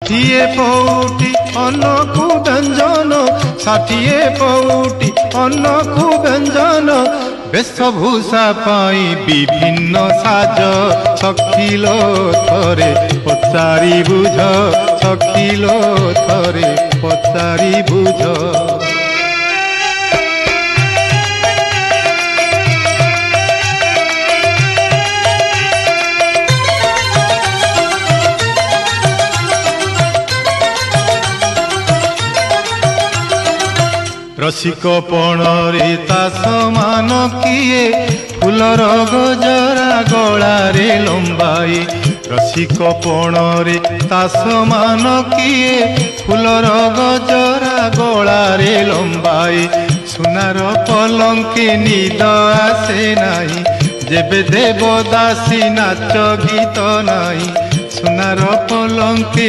ষাঠিয়ে পৌটি অন্নকু ব্যঞ্জন, ষাঠিয়ে পৌটি অন্নকু ব্যঞ্জন, বেশভূষা পাই বিভিন্ন সাজ। সখিল থরে পচারি বুঝ, সখিল থরে পচারি বুঝ। रसिक पणरे ता समान किए, फूलर गजरा गलारे लंबाई। रसिक पणरे ता समान किए, फूलर गजरा गलारे लंबाई। सुनार पलंके निद आसे नाही, जेबे देवदासी नाच गीत नाही। सुनार पलंके